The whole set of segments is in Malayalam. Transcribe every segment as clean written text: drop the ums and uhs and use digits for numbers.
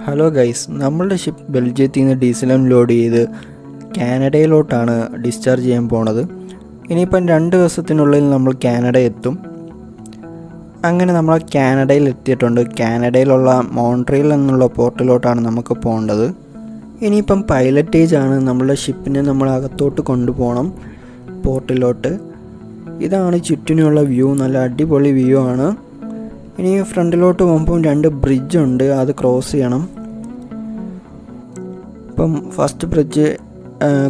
ഹലോ ഗൈസ്, നമ്മളുടെ ഷിപ്പ് ബെൽജിയത്തിൽ നിന്ന് ഡീസലും ലോഡ് ചെയ്ത് കാനഡയിലോട്ടാണ് ഡിസ്ചാർജ് ചെയ്യാൻ പോണത്. ഇനിയിപ്പം 2 ദിവസത്തിനുള്ളിൽ നമ്മൾ കാനഡ എത്തും. അങ്ങനെ നമ്മൾ കാനഡയിൽ എത്തിയിട്ടുണ്ട്. കാനഡയിലുള്ള മോൺട്രിയൽ എന്നുള്ള പോർട്ടിലോട്ടാണ് നമുക്ക് പോകേണ്ടത്. ഇനിയിപ്പം പൈലറ്റേജ് ആണ്. നമ്മളുടെ ഷിപ്പിനെ നമ്മൾ അകത്തോട്ട് കൊണ്ടുപോകണം പോർട്ടിലോട്ട്. ഇതാണ് ചുറ്റിനുള്ള വ്യൂ, നല്ല അടിപൊളി വ്യൂ ആണ്. ഇനി ഫ്രണ്ടിലോട്ട് പോകുമ്പം 2 ബ്രിഡ്ജുണ്ട്, അത് ക്രോസ് ചെയ്യണം. ഇപ്പം ഫസ്റ്റ് ബ്രിഡ്ജ്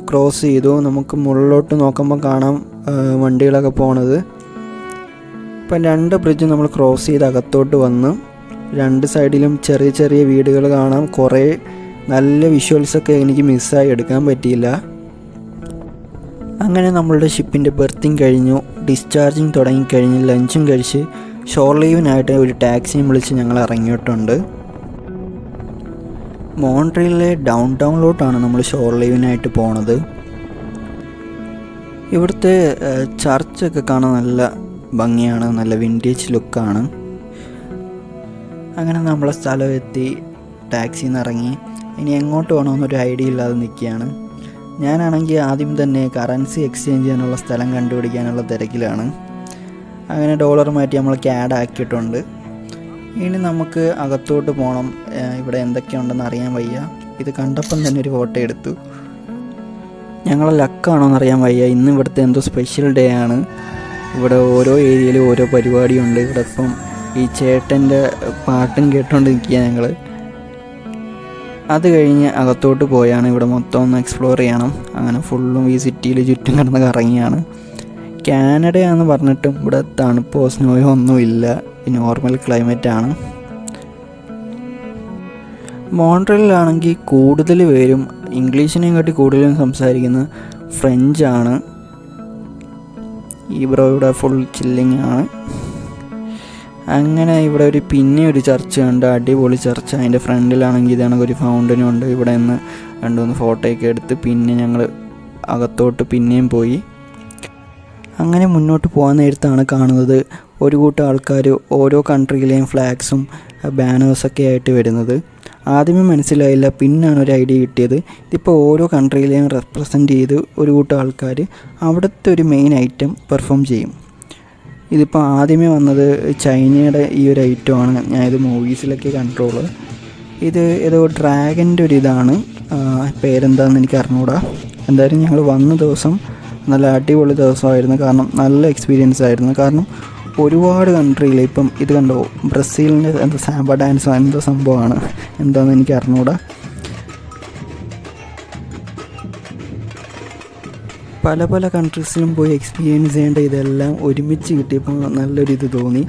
ക്രോസ് ചെയ്തു. നമുക്ക് മുകളിലോട്ട് നോക്കുമ്പോൾ കാണാം വണ്ടികളൊക്കെ പോണത്. ഇപ്പം 2 ബ്രിഡ്ജ് നമ്മൾ ക്രോസ് ചെയ്ത് അകത്തോട്ട് വന്ന് 2 സൈഡിലും ചെറിയ ചെറിയ വീടുകൾ കാണാം. കുറേ നല്ല വിഷ്വൽസൊക്കെ എനിക്ക് മിസ്സായി എടുക്കാൻ പറ്റിയില്ല. അങ്ങനെ നമ്മളുടെ ഷിപ്പിൻ്റെ ബെർത്തിങ് കഴിഞ്ഞു, ഡിസ്ചാർജിങ് തുടങ്ങിക്കഴിഞ്ഞ് ലഞ്ചും കഴിച്ച് ഷോർ ലീവിനായിട്ട് ഒരു ടാക്സിയും വിളിച്ച് ഞങ്ങൾ ഇറങ്ങിയിട്ടുണ്ട്. മോൺട്രിയലിലെ ഡൗൺ ടൗണിലോട്ടാണ് നമ്മൾ ഷോർ ലീവിനായിട്ട് പോണത്. ഇവിടുത്തെ ചർച്ചൊക്കെ കാണാൻ നല്ല ഭംഗിയാണ്, നല്ല വിൻറ്റേജ് ലുക്കാണ്. അങ്ങനെ നമ്മളെ സ്ഥലം എത്തി, ടാക്സിയിൽ നിന്ന് ഇറങ്ങി. ഇനി എങ്ങോട്ട് പോകണമെന്നൊരു ഐഡിയ ഇല്ലാതെ നിൽക്കുകയാണ്. ഞാനാണെങ്കിൽ ആദ്യം തന്നെ കറൻസി എക്സ്ചേഞ്ച് ചെയ്യാനുള്ള സ്ഥലം കണ്ടുപിടിക്കാനുള്ള തിരക്കിലാണ്. അങ്ങനെ ഡോളർ മാറ്റി നമ്മൾ CAD ആക്കിയിട്ടുണ്ട്. ഇനി നമുക്ക് അകത്തോട്ട് പോകണം. ഇവിടെ എന്തൊക്കെയുണ്ടെന്ന് അറിയാൻ വയ്യ. ഇത് കണ്ടപ്പം തന്നെ ഒരു ഫോട്ടോ എടുത്തു. ഞങ്ങളെ ലക്കാണോ എന്നറിയാൻ വയ്യ. ഇന്ന് ഇവിടുത്തെ എന്തോ സ്പെഷ്യൽ ഡേ ആണ്. ഇവിടെ ഓരോ ഏരിയയിലും ഓരോ പരിപാടിയുണ്ട്. ഇവിടെ ഇപ്പം ഈ ചേട്ടൻ്റെ പാട്ടും കേട്ടുകൊണ്ട് നിൽക്കുക ഞങ്ങൾ. അത് കഴിഞ്ഞ് അകത്തോട്ട് പോയാണ് ഇവിടെ മൊത്തം ഒന്ന് എക്സ്പ്ലോർ ചെയ്യണം. അങ്ങനെ ഫുള്ളും ഈ സിറ്റിയിൽ ചുറ്റും കിടന്ന് കറങ്ങിയാണ്. കാനഡയാണെന്ന് പറഞ്ഞിട്ടും ഇവിടെ തണുപ്പോ സ്നോയോ ഒന്നുമില്ല, നോർമൽ ക്ലൈമറ്റാണ്. മോൺട്രിയലിലാണെങ്കിൽ കൂടുതൽ പേരും ഇംഗ്ലീഷിനെയും കാട്ടി കൂടുതലും സംസാരിക്കുന്നത് ഫ്രഞ്ചാണ്. ഈ ബ്രോ ഇവിടെ ഫുൾ ചില്ലിങ് ആണ്. അങ്ങനെ ഇവിടെ ഒരു ചർച്ച ഉണ്ട്, അടിപൊളി ചർച്ച. അതിൻ്റെ ഫ്രണ്ടിലാണെങ്കിൽ ഇതാണ് ഒരു ഫൗണ്ടനും ഉണ്ട്. ഇവിടെ നിന്ന് 2-3 ഫോട്ടോയൊക്കെ എടുത്ത് പിന്നെ ഞങ്ങൾ അകത്തോട്ട് പിന്നെയും പോയി. അങ്ങനെ മുന്നോട്ട് പോകാൻ നേരത്താണ് കാണുന്നത് ഒരു കൂട്ടം ആൾക്കാർ ഓരോ കൺട്രിയിലെയും ഫ്ലാഗ്സും ബാനേഴ്സൊക്കെ ആയിട്ട് വരുന്നത്. ആദ്യമേ മനസ്സിലായില്ല, പിന്നാണ് ഒരു ഐഡിയ കിട്ടിയത്. ഇതിപ്പോൾ ഓരോ കൺട്രിയിലെയും റെപ്രസെൻ്റ് ചെയ്ത് ഒരു കൂട്ടം ആൾക്കാർ അവിടുത്തെ ഒരു മെയിൻ ഐറ്റം പെർഫോം ചെയ്യും. ഇതിപ്പോൾ ആദ്യമേ വന്നത് ചൈനയുടെ ഈ ഒരു ഐറ്റമാണ്. ഞാനിത് മൂവീസിലൊക്കെ കണ്ടിട്ടുള്ളൂ. ഇത് ഏതോ ഡ്രാഗൻ്റെ ഒരു ഇതാണ്, പേരെന്താണെന്ന് എനിക്ക് അറിഞ്ഞുകൂടാ. എന്തായാലും ഞങ്ങൾ വന്ന ദിവസം നല്ല അടിപൊളി ദിവസമായിരുന്നു. കാരണം നല്ല എക്സ്പീരിയൻസ് ആയിരുന്നു. കാരണം ഒരുപാട് കൺട്രിയിൽ ഇപ്പം ഇത് കണ്ടോ, ബ്രസീലിൻ്റെ എന്താ സാമ്പ ഡാൻസോ എന്തോ സംഭവമാണ്, എന്താണെന്ന് എനിക്ക് അറിഞ്ഞുകൂടാ. പല പല കൺട്രീസിലും പോയി എക്സ്പീരിയൻസ് ചെയ്യേണ്ട ഇതെല്ലാം ഒരുമിച്ച് കിട്ടിയപ്പോൾ നല്ലൊരിത് തോന്നി.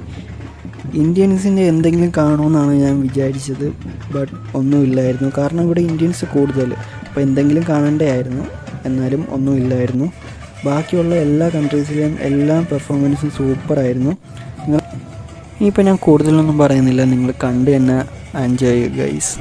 ഇന്ത്യൻസിൻ്റെ എന്തെങ്കിലും കാണുമെന്നാണ് ഞാൻ വിചാരിച്ചത്, ബട്ട് ഒന്നുമില്ലായിരുന്നു. കാരണം ഇവിടെ ഇന്ത്യൻസ് കൂടുതൽ, അപ്പോൾ എന്തെങ്കിലും കാണേണ്ടതായിരുന്നു, എന്നാലും ഒന്നുമില്ലായിരുന്നു. ബാക്കിയുള്ള എല്ലാ കൺട്രീസിലെയും എല്ലാ പെർഫോമൻസും സൂപ്പറായിരുന്നു. ഇനിയിപ്പോൾ ഞാൻ കൂടുതലൊന്നും പറയുന്നില്ല, നിങ്ങൾ കണ്ട് തന്നെ എൻജോയ് ചെയ്യുക ഗൈസ്.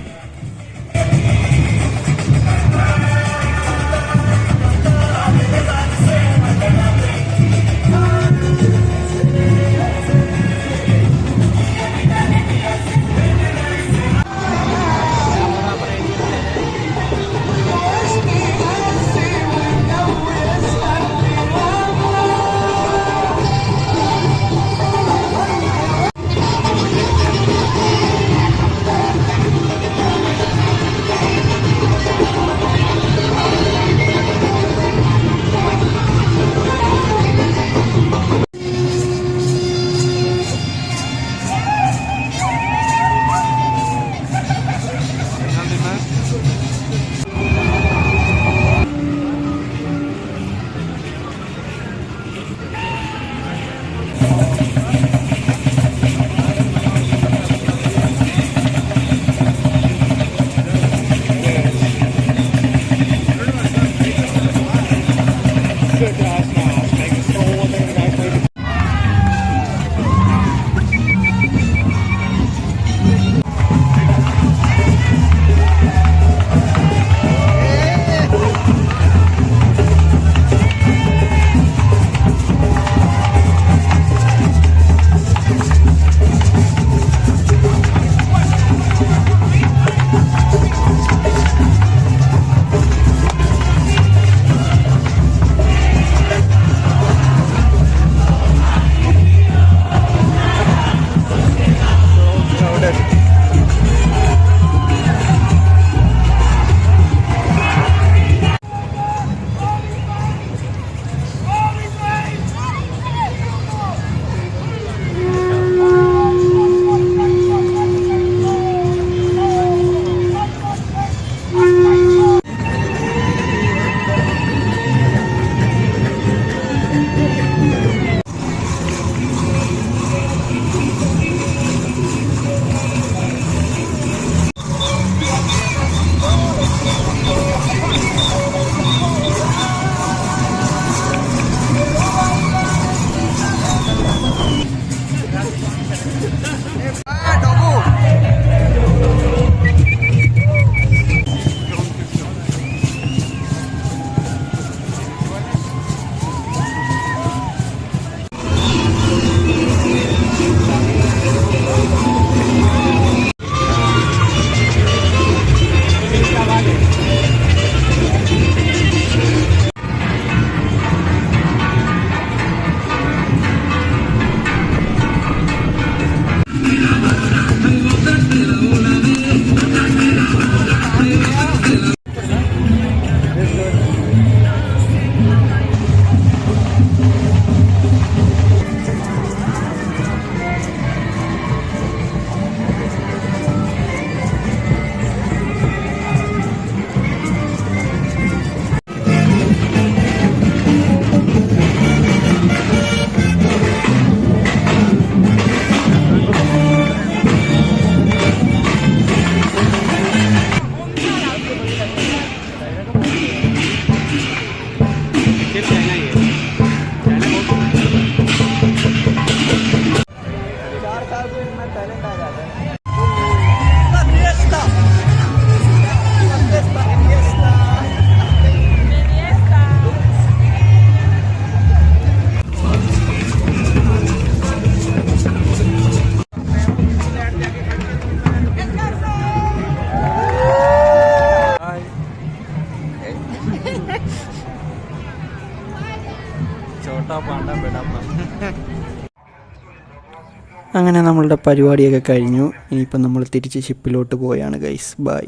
അങ്ങനെ നമ്മളുടെ പരിപാടിയൊക്കെ കഴിഞ്ഞു. ഇനിയിപ്പം നമ്മൾ തിരിച്ച് ഷിപ്പിലോട്ട് പോയാണ് ഗൈസ്. ബൈ.